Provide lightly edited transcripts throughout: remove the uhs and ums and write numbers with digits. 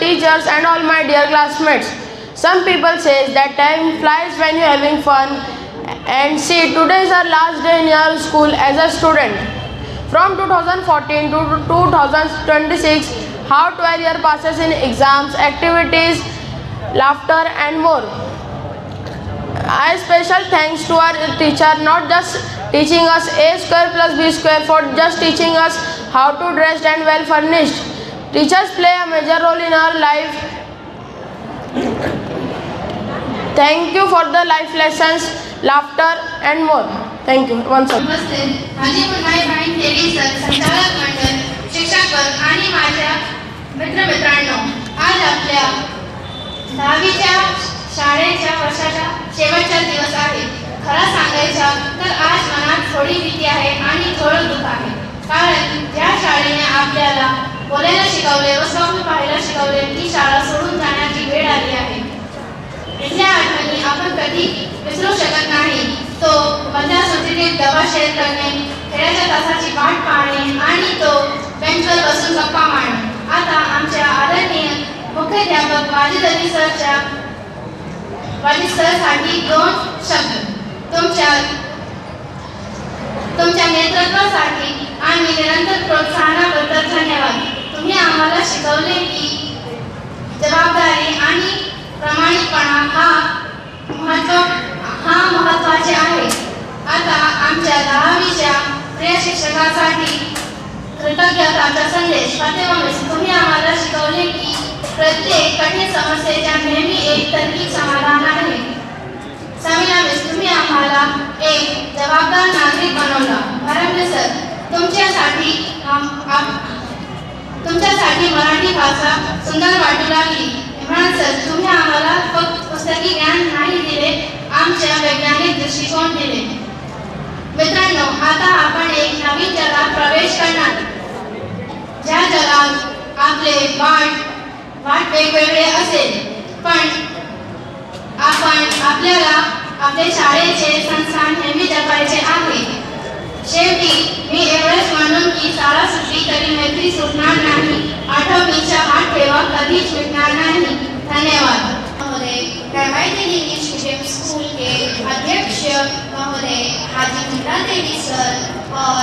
Teachers and all my dear classmates, some people say that time flies when you are having fun, and see, today is our last day in your school as a student. From 2014 to 2026, how 12 year passes in exams, activities, laughter and more. I special thanks to our teacher, not just teaching us a square plus b square, for just teaching us how to dress and well furnished. Teachers play a major role in our life. Thank you for the life lessons, laughter and more. Thank you once again. नमस्ते. हाजी मुन्नाई इब्राहिम तेली sir, संचालक मंडळ, शिक्षक वर्ग आणि माझ्या मित्रांनो, आज आपल्या 10वीच्या शाळेच्या वर्षाचा शेवटचा दिवस आहे. खरं सांगायचं तर आज मनात थोडी भीती आहे आणि थोडं दुःख आहे, कारण ज्या शाळेने आपल्याला बोलायला शिकवले व स्वप्न पाहायला शिकवले, ती शाळा सोडून जाण्याची वेळ आली आहे. इथल्या आठवणी आपण कधी विसरू शकत नाही. तो मधल्या सुट्टीतील डबा शेअर करणे, खेळाच्या तासाची वाट पाहणे आणि तो बेंचवर बसून गप्पा मारणे. आता आमच्या आदरणीय मुख्याध्यापक वाजिद अली सरसाठी 2 शब्द. तुमच्या नेतृत्वासाठी आणि निरंतर प्रोत्साहनाबद्दल धन्यवाद. तुम्ही आम्हाला शिकवले की जबाबदारी आणि प्रामाणिकपणा हा महत्त्वाचे आहे. आता आमच्या 10वीच्या प्रिय शिक्षकासाठी कृतज्ञताचा संदेश. फातेमा मिस, तुम्ही आम्हाला शिकवले की प्रत्येक कठीण समस्येच्या नेहमी एक तार्किक समाधान आहे. समीना मिस, तुम्ही आम्हाला एक जबाबदार नागरिक बनवला. भरमले सर, तुमच्यासाठी मराठी भाषा सुंदर वाटू लागली. इम्रान सर, तुम्ही आम्हाला फक्त पुस्तकी ज्ञान नाही दिले, आमच्या वैज्ञानिक दृष्टिकोन दिले. मित्रांनो, आता आपण एक नवीन जगात प्रवेश करणार, ज्या जगात आपले वाट वेगवेगळे असेल, पण आपल्याला आपल्या शाळेचे संस्थान नेहमी जपायचे आहे. शेवटी मी एवढंच म्हणून की शाळा सुटली तरी मैत्री सुटणार नाही. आठवणीचा हात ठेवा, कधीच मिटणार नाही. धन्यवाद. महोदय, प्रायमरी इंग्लिश मीडियम स्कूल के अध्यक्ष महोदय हाजी मुन्ना तेली सर और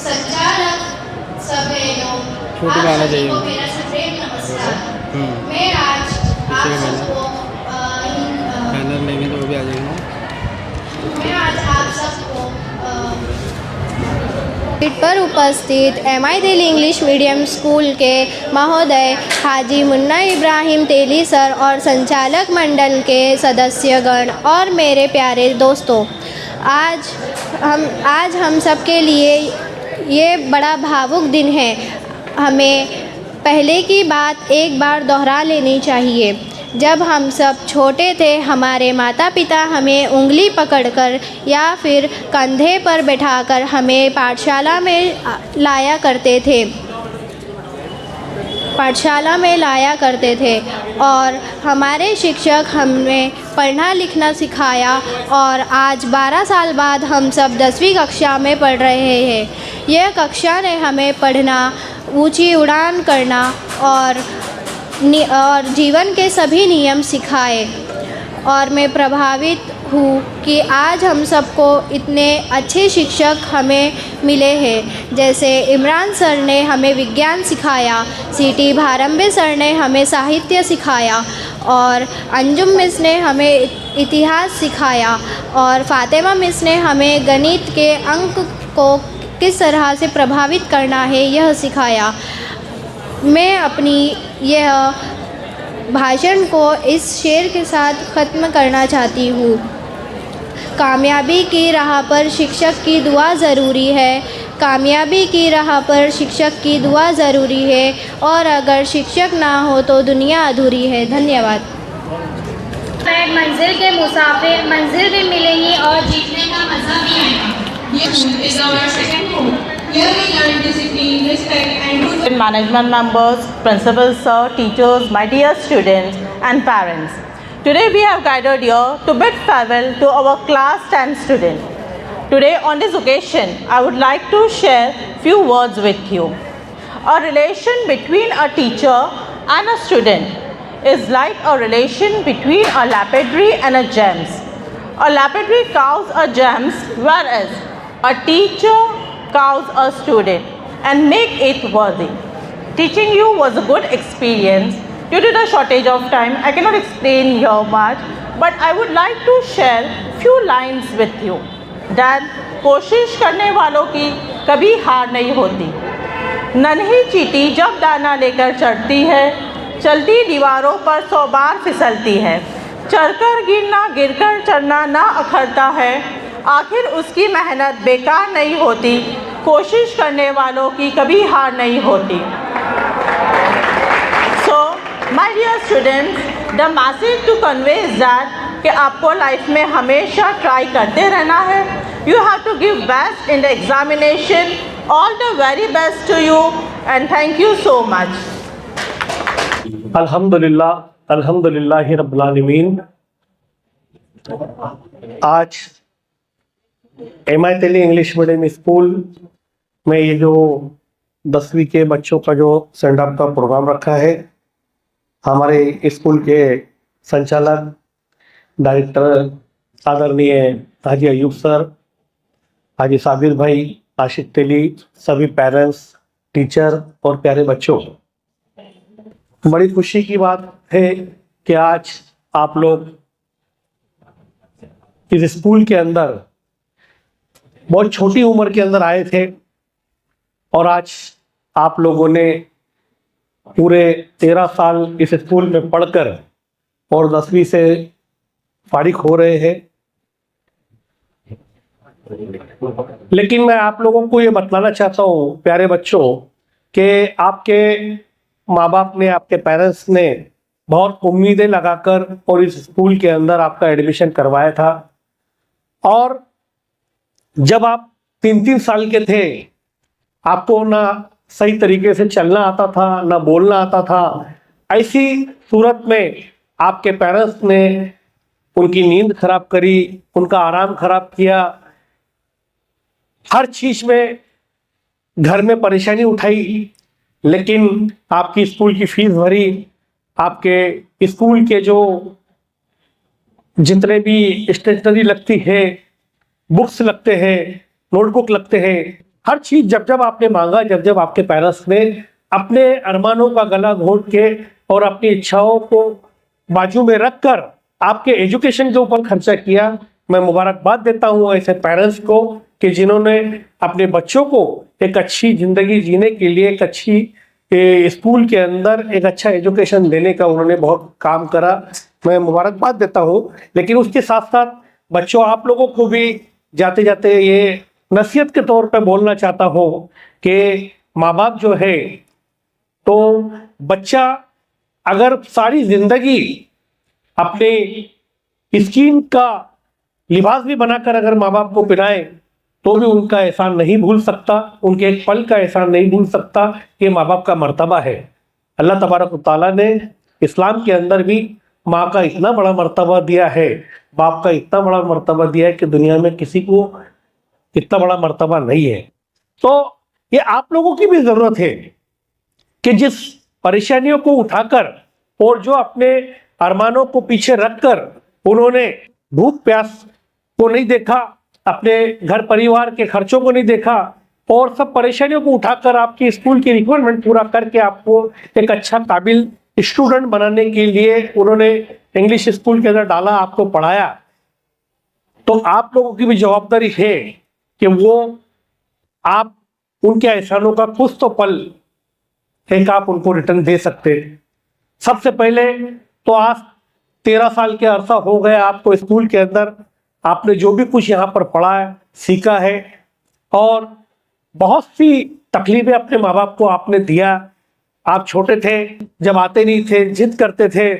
संचालक सभी लोग, आप सभी को मेरा सप्रेम नमस्कार. मैं आज आप सबको पर उपस्थित MI Delhi English medium school के महोदय हाजी मुन्ना इब्राहिम तेली सर और संचालक मंडल के सदस्यगण और मेरे प्यारे दोस्तों, आज हम सब के लिए ये बड़ा भावुक दिन है. हमें पहले की बात एक बार दोहरा लेनी चाहिए. जब हम सब छोटे थे, हमारे माता पिता हमें उंगली पकड़कर या फिर कंधे पर बैठाकर हमें पाठशाला में लाया करते थे और हमारे शिक्षक हमें पढ़ना लिखना सिखाया. और आज 12 साल बाद हम सब 10वीं कक्षा में पढ़ रहे हैं. यह कक्षा ने हमें पढ़ना, ऊंची उड़ान करना और जीवन के सभी नियम सिखाए. और मैं प्रभावित हूँ कि आज हम सबको इतने अच्छे शिक्षक हमें मिले हैं. जैसे इमरान सर ने हमें विज्ञान सिखाया, सीटी भारंबे सर ने हमें साहित्य सिखाया और अंजुम मिस ने हमें इतिहास सिखाया और फातिमा मिस ने हमें गणित के अंक को किस तरह से प्रभावित करना है यह सिखाया. मैं अपनी यह भाषण को इस शेर के साथ ख़त्म करना चाहती हूँ. कामयाबी की राह पर शिक्षक की दुआ ज़रूरी है। कामयाबी की राह पर शिक्षक की दुआ ज़रूरी है और अगर शिक्षक ना हो तो दुनिया अधूरी है। धन्यवाद। मंजिल के मुसाफिर, मंजिल भी मिलेंगी और जीतने का मज़ा भी आएगा। Is our second home. Here we learn discipline, respect and good management members, principal sir, teachers, my dear students and parents. Today we have gathered here to bid farewell to our class 10 student. Today on this occasion, I would like to share few words with you. A relation between a teacher and a student is like a relation between a lapidary and a gems. A lapidary carves a gems, whereas a teacher carves a student and make it worthy. Teaching you was a good experience. Due to the shortage of time, I cannot explain here much, but I would like to share few lines with you. That कोशिश करने वालों की कभी हार नहीं होती। नन्ही चींटी जब दाना लेकर चढ़ती है, चलती दीवारों पर 100 बार फिसलती है। चढ़कर गिरना, गिरकर चढ़ना ना अखरता है, आखिर उसकी मेहनत बेकार नहीं होती। कोशिश करने वालों की कभी हार नहीं होती। So, my dear students, the message to convey is that कि आपको लाइफ में हमेशा ट्राई करते रहना है। You have to give best in the examination. All the very best to you and thank you so much. अल्हम्दुलिल्लाह, अल्हम्दुलिल्लाहि रब्बिल आलमीन। आज एमआई तेली इंग्लिश मीडियम स्कूल में ये जो 10वीं के बच्चों का जो सेंड ऑफ का प्रोग्राम रखा है, हमारे स्कूल के संचालक डायरेक्टर आदरणीय हाजी अयूब सर, हाजी साबिर भाई, आशिक तेली, सभी पेरेंट्स, टीचर और प्यारे बच्चों, बड़ी खुशी की बात है कि आज आप लोग इस स्कूल के अंदर बहुत छोटी उम्र के अंदर आए थे और आज आप लोगों ने पूरे 13 साल इस स्कूल में पढ़कर और 10वीं से फारिग हो रहे हैं। लेकिन मैं आप लोगों को ये बतलाना चाहता हूँ प्यारे बच्चों कि आपके माँ बाप ने, आपके पेरेंट्स ने बहुत उम्मीदें लगाकर और इस स्कूल के अंदर आपका एडमिशन करवाया था। और जब आप 3-3 साल के थे, आपको ना सही तरीके से चलना आता था, ना बोलना आता था। ऐसी सूरत में आपके पेरेंट्स ने उनकी नींद खराब करी, उनका आराम खराब किया, हर चीज में घर में परेशानी उठाई। लेकिन आपकी स्कूल की फीस भरी, आपके स्कूल के जो जितने भी स्टेशनरी लगती है, बुक्स लगते हैं, नोटबुक लगते हैं, हर चीज जब जब आपने मांगा, जब जब आपके पेरेंट्स ने अपने अरमानों का गला घोट के और अपनी इच्छाओं को बाजू में रखकर आपके एजुकेशन के ऊपर खर्चा किया, मैं मुबारकबाद देता हूँ ऐसे पेरेंट्स को कि जिन्होंने अपने बच्चों को एक अच्छी ज़िंदगी जीने के लिए, एक अच्छी स्कूल के अंदर एक अच्छा एजुकेशन देने का उन्होंने बहुत काम करा। मैं मुबारकबाद देता हूँ। लेकिन उसके साथ साथ बच्चों, आप लोगों को भी जाते जाते ये नसीहत के तौर पे बोलना चाहता हूँ कि माँ बाप जो है, तो बच्चा अगर सारी ज़िंदगी अपने स्किन का लिबास भी बनाकर अगर माँ बाप को पहनाए तो भी उनका एहसान नहीं भूल सकता, उनके एक पल का एहसान नहीं भूल सकता। ये माँ बाप का मर्तबा है। अल्लाह तबारक व तआला ने इस्लाम के अंदर भी माँ का इतना बड़ा मर्तबा दिया है, बाप का इतना बड़ा मर्तबा दिया है कि दुनिया में किसी को इतना बड़ा मर्तबा नहीं है। तो ये आप लोगों की भी ज़रूरत है कि जिस परेशानियों को उठाकर और जो अपने अरमानों को पीछे रखकर उन्होंने भूख प्यास को नहीं देखा, अपने घर परिवार के खर्चों को नहीं देखा और सब परेशानियों को उठाकर आपकी स्कूल की रिक्वायरमेंट पूरा करके आपको एक अच्छा काबिल स्टूडेंट बनाने के लिए उन्होंने इंग्लिश स्कूल के अंदर डाला, आपको पढ़ाया। तो आप लोगों की भी जवाबदारी है कि वो आप उनके एहसानों का कुछ तो पल एक आप उनको रिटर्न दे सकते। सबसे पहले तो आज 13 साल के अरसा हो गया आपको स्कूल के अंदर, आपने जो भी कुछ यहाँ पर पढ़ा है, सीखा है, और बहुत सी तकलीफें अपने माँ बाप को आपने दिया। आप छोटे थे, जब आते नहीं थे, जिद करते थे,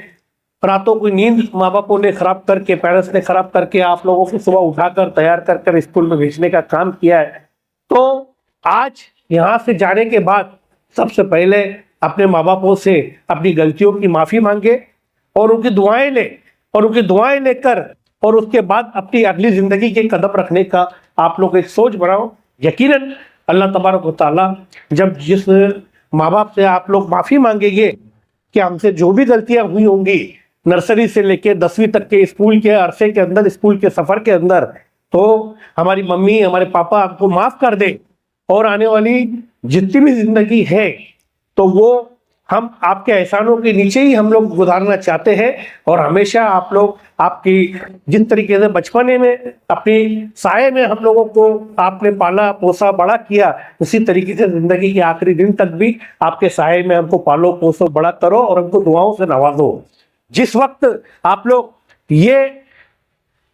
रातों की नींद माँ बापों ने खराब करके, पेरेंट्स ने खराब करके आप लोगों को सुबह उठाकर तैयार कर स्कूल में भेजने का काम किया है। तो आज यहाँ से जाने के बाद सबसे पहले अपने माँ बापों से अपनी गलतियों की माफ़ी मांगे और उनकी दुआएं ले, और उनकी दुआएं लेकर और उसके बाद अपनी अगली ज़िंदगी के कदम रखने का आप लोग एक सोच बनाओ। यकीनन अल्लाह तबारक व तआला जब जिस माँ बाप से आप लोग माफ़ी मांगेंगे कि हमसे जो भी गलतियाँ हुई होंगी नर्सरी से लेकर 10वीं तक के स्कूल के अरसे के अंदर, स्कूल के सफ़र के अंदर, तो हमारी मम्मी, हमारे पापा हमको माफ़ कर दे, और आने वाली जितनी भी ज़िंदगी है तो वो हम आपके एहसानों के नीचे ही हम लोग गुजारना चाहते हैं। और हमेशा आप लोग आपकी जिस तरीके से बचपने में अपनी साये में हम लोगों को आपने पाला पोसा बड़ा किया, उसी तरीके से ज़िंदगी के आखिरी दिन तक भी आपके साये में हमको पालो पोसो बड़ा करो और हमको दुआओं से नवाजो। जिस वक्त आप लोग ये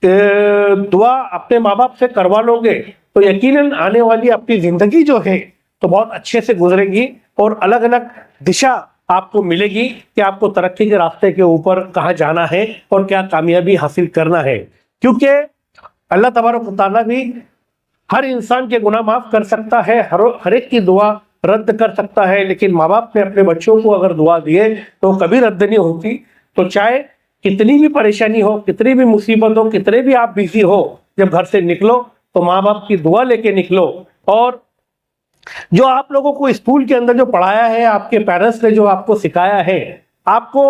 दुआ अपने माँ बाप से करवा लोगे तो यकीनन आने वाली आपकी ज़िंदगी जो है तो बहुत अच्छे से गुजरेगी, और अलग अलग दिशा आपको मिलेगी कि आपको तरक्की के रास्ते के ऊपर कहाँ जाना है और क्या कामयाबी हासिल करना है। क्योंकि अल्लाह तबारक व तआला भी हर इंसान के गुनाह माफ़ कर सकता है, हर एक की दुआ रद्द कर सकता है, लेकिन माँ बाप ने अपने बच्चों को अगर दुआ दिए तो कभी रद्द नहीं होती। तो चाहे कितनी भी परेशानी हो, कितनी भी मुसीबत हो, कितने भी आप बिजी हो, जब घर से निकलो तो माँ बाप की दुआ लेके निकलो। और जो आप लोगों को स्कूल के अंदर जो पढ़ाया है, आपके पेरेंट्स ने जो आपको सिखाया है, आपको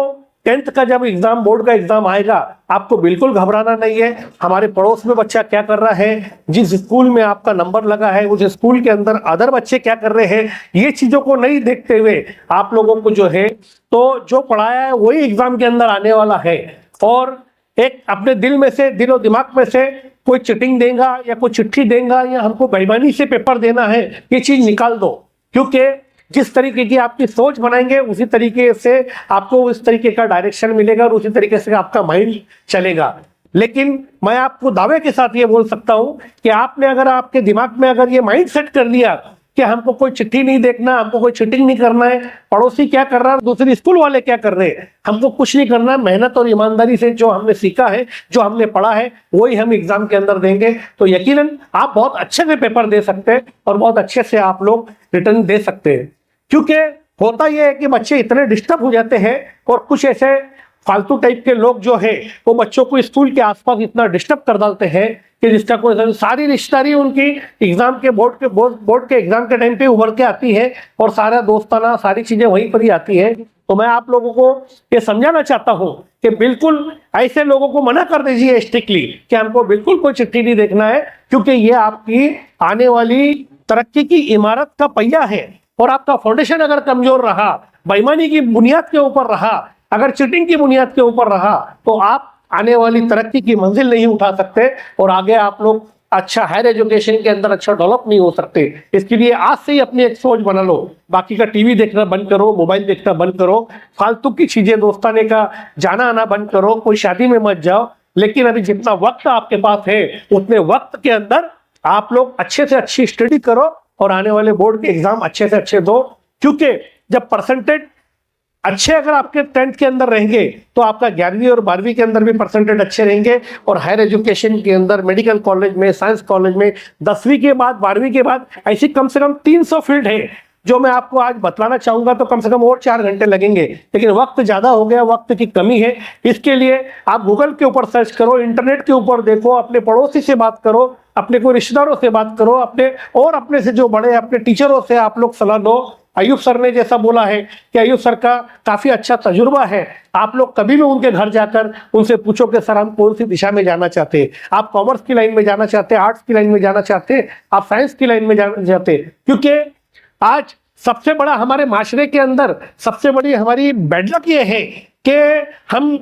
10th का जब एग्जाम, बोर्ड का एग्जाम आएगा, आपको बिल्कुल घबराना नहीं है। हमारे पड़ोस में बच्चा क्या कर रहा है, जिस स्कूल में आपका नंबर लगा है उस स्कूल के अंदर अदर बच्चे क्या कर रहे हैं, ये चीज़ों को नहीं देखते हुए आप लोगों को जो है तो जो पढ़ाया है वही एग्जाम के अंदर आने वाला है। और एक अपने दिल में से, दिलो दिमाग में से कोई चिटिंग देगा या कोई चिट्ठी देगा या हमको बेईमानी से पेपर देना है, ये चीज़ निकाल दो। क्योंकि जिस तरीके की आपकी सोच बनाएंगे उसी तरीके से आपको उस तरीके का डायरेक्शन मिलेगा और उसी तरीके से आपका माइंड चलेगा। लेकिन मैं आपको दावे के साथ ये बोल सकता हूँ कि आपने अगर आपके दिमाग में अगर ये माइंड सेट कर लिया कि हमको कोई चिट्ठी नहीं देखना, हमको कोई चीटिंग नहीं करना है, पड़ोसी क्या कर रहा है, दूसरे स्कूल वाले क्या कर रहे हैं, हमको कुछ नहीं करना है, मेहनत और ईमानदारी से जो हमने सीखा है, जो हमने पढ़ा है, वही हम एग्जाम के अंदर देंगे, तो यकीनन आप बहुत अच्छे से पेपर दे सकते हैं और बहुत अच्छे से आप लोग रिटर्न दे सकते हैं। क्योंकि होता यह है कि बच्चे इतने डिस्टर्ब हो जाते हैं और कुछ ऐसे फालतू टाइप के लोग जो है वो बच्चों को स्कूल के आसपास इतना डिस्टर्ब कर डालते हैं कि जिसका कोई सारी रिश्तेदारी उनकी एग्जाम के बोर्ड के एग्जाम के टाइम पे उभर के आती है और सारा दोस्ताना सारी चीजें वहीं पर ही आती है। तो मैं आप लोगों को ये समझाना चाहता हूँ कि बिल्कुल ऐसे लोगों को मना कर दीजिए स्ट्रिक्टली कि हमको बिल्कुल कोई चिट्ठी नहीं देखना है, क्योंकि ये आपकी आने वाली तरक्की की इमारत का पहिया है। और आपका फाउंडेशन अगर कमजोर रहा, बेईमानी की बुनियाद के ऊपर रहा, अगर चीटिंग की बुनियाद के ऊपर रहा, तो आप आने वाली तरक्की की मंजिल नहीं उठा सकते और आगे आप लोग अच्छा हायर एजुकेशन के अंदर अच्छा डेवलप नहीं हो सकते। इसके लिए आज से ही अपनी एक सोच बना लो, बाकी का टीवी देखना बंद करो, मोबाइल देखना बंद करो, फालतू की चीजें दोस्ताने का जाना आना बंद करो, कोई शादी में मत जाओ। लेकिन अभी जितना वक्त आपके पास है उतने वक्त के अंदर आप लोग अच्छे से अच्छी स्टडी करो और आने वाले बोर्ड के एग्जाम अच्छे से अच्छे दो। क्योंकि जब परसेंटेज अच्छे अगर आपके 10th के अंदर रहेंगे तो आपका 11वीं और 12वीं के अंदर भी परसेंटेज अच्छे रहेंगे। और हायर एजुकेशन के अंदर मेडिकल कॉलेज में, साइंस कॉलेज में 10वीं के बाद 12वीं के बाद ऐसी कम से कम 300 फील्ड है जो मैं आपको आज बतलाना चाहूँगा, तो कम से कम और 4 घंटे लगेंगे, लेकिन वक्त ज़्यादा हो गया, वक्त की कमी है। इसके लिए आप गूगल के ऊपर सर्च करो, इंटरनेट के ऊपर देखो, अपने पड़ोसी से बात करो, अपने कोई रिश्तेदारों से बात करो, अपने से जो बड़े अपने टीचरों से आप लोग सलाह लो। अयूब सर ने जैसा बोला है कि अयूब सर का काफ़ी अच्छा तजुर्बा है, आप लोग कभी भी उनके घर जाकर उनसे पूछो कि सर हम कौन सी दिशा में जाना चाहते हैं, आप कॉमर्स की लाइन में जाना चाहते हैं, आर्ट्स की लाइन में जाना चाहते हैं, आप साइंस की लाइन में जाना चाहते हैं। क्योंकि आज सबसे बड़ा हमारे माशरे के अंदर सबसे बड़ी हमारी बैडलक ये है कि हम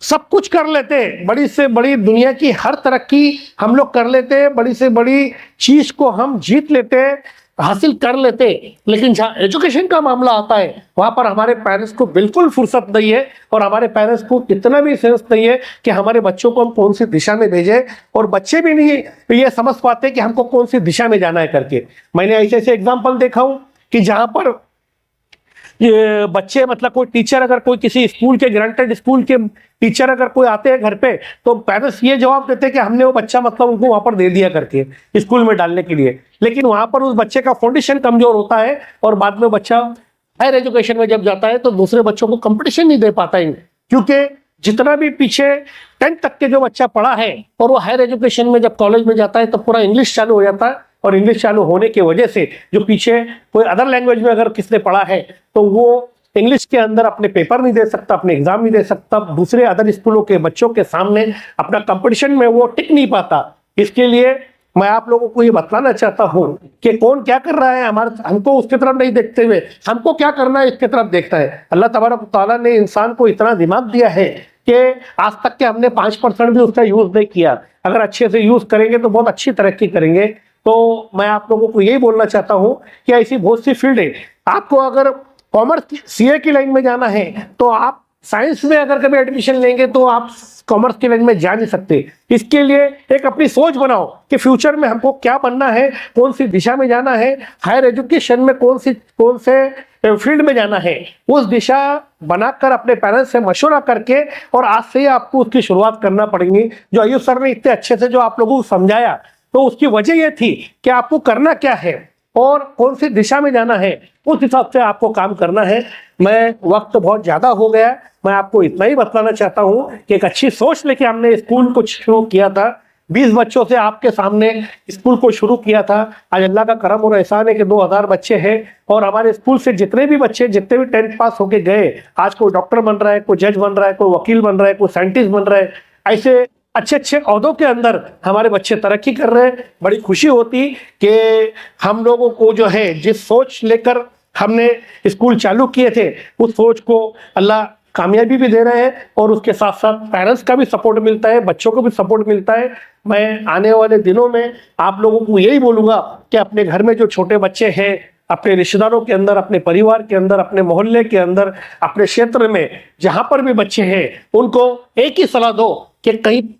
सब कुछ कर लेते हैं, बड़ी से बड़ी दुनिया की हर तरक्की हम लोग कर लेते हैं, बड़ी से बड़ी चीज को हम जीत लेते हैं, हासिल कर लेते, लेकिन जहाँ एजुकेशन का मामला आता है वहाँ पर हमारे पेरेंट्स को बिल्कुल फुर्सत नहीं है और हमारे पेरेंट्स को इतना भी सेंस नहीं है कि हमारे बच्चों को हम कौन सी दिशा में भेजें, और बच्चे भी नहीं ये समझ पाते कि हमको कौन सी दिशा में जाना है करके। मैंने ऐसे ऐसे एग्जाम्पल देखा हूँ कि जहाँ पर ये बच्चे मतलब कोई टीचर अगर कोई किसी स्कूल के ग्रांटेड स्कूल के टीचर अगर कोई आते हैं घर पे तो पेरेंट्स ये जवाब देते हैं कि हमने वो बच्चा मतलब उनको वहां पर दे दिया करके स्कूल में डालने के लिए, लेकिन वहां पर उस बच्चे का फाउंडेशन कमजोर होता है और बाद में बच्चा हायर एजुकेशन में जब जाता है तो दूसरे बच्चों को कंपटीशन नहीं दे पाता है, क्योंकि जितना भी पीछे 10th तक के जो बच्चा पढ़ा है और वो हायर एजुकेशन में जब कॉलेज में जाता है तो पूरा इंग्लिश चालू हो जाता है, और इंग्लिश चालू होने की वजह से जो पीछे कोई अदर लैंग्वेज में अगर किसने पढ़ा है तो वो इंग्लिश के अंदर अपने पेपर नहीं दे सकता, अपने एग्जाम नहीं दे सकता, दूसरे अदर स्कूलों के बच्चों के सामने अपना कंपटीशन में वो टिक नहीं पाता। इसके लिए मैं आप लोगों को ये बताना चाहता हूँ कि कौन क्या कर रहा है हमको उसकी तरफ नहीं देखते हुए हमको क्या करना है इसकी तरफ देखता है। अल्लाह तबारक तआला ने इंसान को इतना दिमाग दिया है कि आज तक के हमने 5% भी उसका यूज नहीं किया। अगर अच्छे से यूज करेंगे तो बहुत अच्छी तरक्की करेंगे। तो मैं आप लोगों को यही बोलना चाहता हूँ कि ऐसी बहुत सी फील्ड है, आपको अगर कॉमर्स सीए की लाइन में जाना है तो आप साइंस में अगर कभी एडमिशन लेंगे तो आप कॉमर्स की लाइन में जा नहीं सकते। इसके लिए एक अपनी सोच बनाओ कि फ्यूचर में हमको क्या बनना है, कौन सी दिशा में जाना है, हायर एजुकेशन में कौन से फील्ड में जाना है, उस दिशा बनाकर अपने पेरेंट्स से मशवरा करके और आज से ही आपको उसकी शुरुआत करना पड़ेगी। जो अयूब सर ने इतने अच्छे से जो आप लोगों को समझाया तो उसकी वजह यह थी कि आपको करना क्या है और कौन सी दिशा में जाना है, उस हिसाब से आपको काम करना है। मैं वक्त बहुत ज़्यादा हो गया, मैं आपको इतना ही बताना चाहता हूँ कि एक अच्छी सोच लेके हमने स्कूल को शुरू किया था। 20 बच्चों से आपके सामने स्कूल को शुरू किया था। आज अल्लाह का करम और एहसान है कि 2000 बच्चे हैं और हमारे स्कूल से जितने भी बच्चे जितने भी 10th पास होके गए, आज कोई डॉक्टर बन रहा है, कोई जज बन रहा है, कोई वकील बन रहा है, कोई साइंटिस्ट बन रहा है। ऐसे अच्छे अच्छे ओहदों के अंदर हमारे बच्चे तरक्की कर रहे हैं। बड़ी खुशी होती कि हम लोगों को जो है जिस सोच लेकर हमने स्कूल चालू किए थे उस सोच को अल्लाह कामयाबी भी दे रहे हैं और उसके साथ साथ पेरेंट्स का भी सपोर्ट मिलता है, बच्चों को भी सपोर्ट मिलता है। मैं आने वाले दिनों में आप लोगों को यही बोलूँगा कि अपने घर में जो छोटे बच्चे हैं, अपने रिश्तेदारों के अंदर, अपने परिवार के अंदर, अपने मोहल्ले के अंदर, अपने क्षेत्र में जहाँ पर भी बच्चे हैं उनको एक ही सलाह दो कि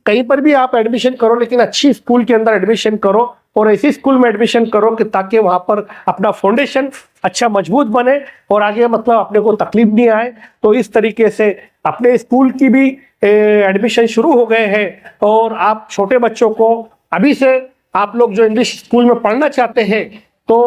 कहीं पर भी आप एडमिशन करो लेकिन अच्छी स्कूल के अंदर एडमिशन करो और ऐसी स्कूल में एडमिशन करो कि ताकि वहाँ पर अपना फाउंडेशन अच्छा मजबूत बने और आगे मतलब अपने को तकलीफ नहीं आए। तो इस तरीके से अपने स्कूल की भी एडमिशन शुरू हो गए हैं और आप छोटे बच्चों को अभी से आप लोग जो इंग्लिश स्कूल में पढ़ना चाहते हैं तो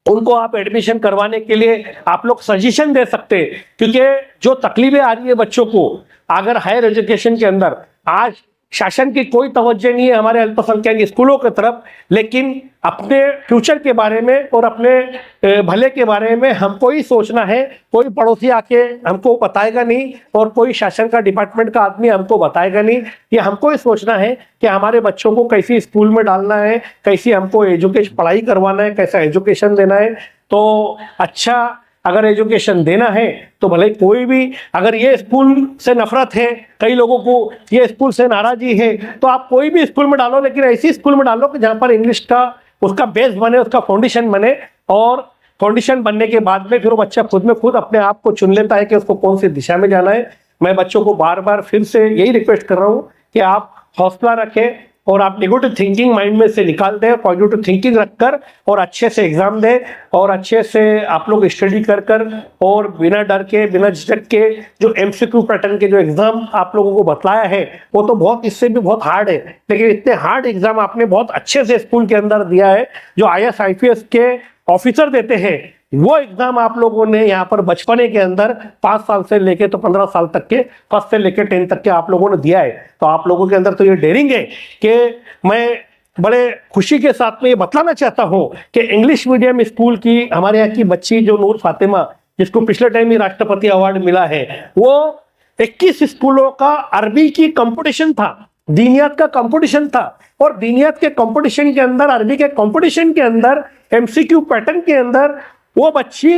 उनको आप एडमिशन करवाने के लिए आप लोग सजेशन दे सकते हैं, क्योंकि जो तकलीफें आ रही है बच्चों को अगर हायर एजुकेशन के अंदर आज शासन की कोई तवज्जो नहीं है हमारे अल्पसंख्यक स्कूलों की तरफ, लेकिन अपने फ्यूचर के बारे में और अपने भले के बारे में हमको ही सोचना है। कोई पड़ोसी आके हमको बताएगा नहीं और कोई शासन का डिपार्टमेंट का आदमी हमको बताएगा नहीं। ये हमको ही सोचना है कि हमारे बच्चों को कैसी स्कूल में डालना है, कैसी हमको एजुकेशन पढ़ाई करवाना है, कैसा एजुकेशन देना है। तो अच्छा अगर एजुकेशन देना है तो भले कोई भी, अगर ये स्कूल से नफरत है, कई लोगों को ये स्कूल से नाराजी है, तो आप कोई भी स्कूल में डालो लेकिन ऐसी स्कूल में डालो कि जहाँ पर इंग्लिश का उसका बेस बने, उसका फाउंडेशन बने और फाउंडेशन बनने के बाद में फिर वो बच्चा खुद में खुद अपने आप को चुन लेता है कि उसको कौन सी दिशा में जाना है। मैं बच्चों को बार बार फिर से यही रिक्वेस्ट कर रहा हूँ कि आप हौसला रखें और आप नेगेटिव थिंकिंग माइंड में से निकाल दें, पॉजिटिव थिंकिंग रखकर और अच्छे से एग्जाम दें और अच्छे से आप लोग स्टडी कर और बिना डर के बिना झिझक के जो MCQ पैटर्न के जो एग्जाम आप लोगों को बतलाया है वो तो बहुत इससे भी बहुत हार्ड है, लेकिन इतने हार्ड एग्जाम आपने बहुत अच्छे से स्कूल के अंदर दिया है। जो IAS IPS के ऑफिसर देते हैं वो एग्जाम आप लोगों ने यहाँ पर बचपने के अंदर 5 साल से लेके तो 15 साल तक के, फर्स्ट से लेके 10 तक के आप लोगों ने दिया है। तो आप लोगों के अंदर तो ये डेयरिंग है कि मैं बड़े खुशी के साथ में ये बतलाना चाहता हूँ कि इंग्लिश मीडियम स्कूल की हमारे यहाँ की बच्ची जो नूर फातिमा, जिसको पिछले टाइम ही राष्ट्रपति अवार्ड मिला है, वो 21 स्कूलों का अरबी की कंपटीशन था, दीनियात का कंपटीशन था और दीनियात के कंपटीशन के अंदर, अरबी के कंपटीशन के अंदर, MCQ पैटर्न के अंदर वो बच्ची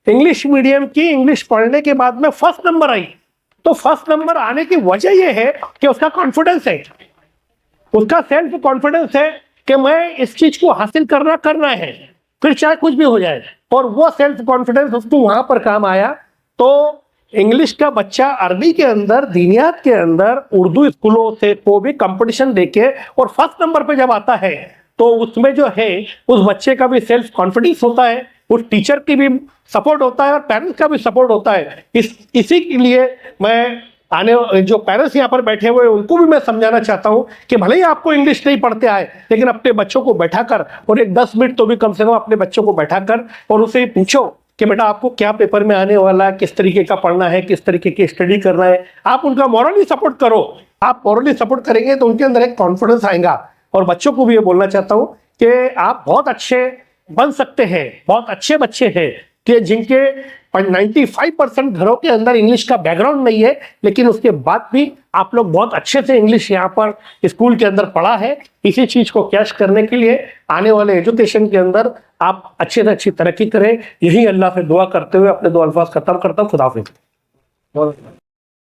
इंग्लिश मीडियम की इंग्लिश पढ़ने के बाद में फर्स्ट नंबर आई। तो फर्स्ट नंबर आने की वजह यह है कि उसका कॉन्फिडेंस है, उसका सेल्फ कॉन्फिडेंस है कि मैं इस चीज को हासिल करना है। फिर चाहे कुछ भी हो जाए, और वो सेल्फ कॉन्फिडेंस उसको वहां पर काम आया। तो इंग्लिश का बच्चा अरबी के अंदर, दीनियात के अंदर, उर्दू स्कूलों से को भी कंपटीशन देके और फर्स्ट नंबर पे जब आता है, तो उसमें जो है उस बच्चे का भी सेल्फ कॉन्फिडेंस होता है, उस टीचर की भी सपोर्ट होता है और पेरेंट्स का भी सपोर्ट होता है। इसी के लिए मैं आने जो पेरेंट्स यहाँ पर बैठे हुए उनको भी मैं समझाना चाहता हूँ कि भले ही आपको इंग्लिश नहीं पढ़ते आए, लेकिन अपने बच्चों को बैठाकर और एक 10 मिनट तो भी कम से कम अपने बच्चों को बैठाकर और उसे पूछो कि बेटा आपको क्या पेपर में आने वाला है, किस तरीके का पढ़ना है, किस तरीके की स्टडी करना है। आप उनका मॉरली सपोर्ट करो। आप मॉरली सपोर्ट करेंगे तो उनके अंदर एक कॉन्फिडेंस आएगा। और बच्चों को भी ये बोलना चाहता हूँ कि आप बहुत अच्छे बन सकते हैं, बहुत अच्छे बच्चे हैं कि जिनके 95% घरों के अंदर इंग्लिश का बैकग्राउंड नहीं है, लेकिन उसके बाद भी आप लोग बहुत अच्छे से इंग्लिश यहाँ पर स्कूल के अंदर पढ़ा है। इसी चीज को कैश करने के लिए आने वाले एजुकेशन के अंदर आप अच्छे से अच्छी तरक्की करें, यही अल्लाह से दुआ करते हुए अपने दो अल्फाज खत्म करता हूँ। खुदा हाफिज़।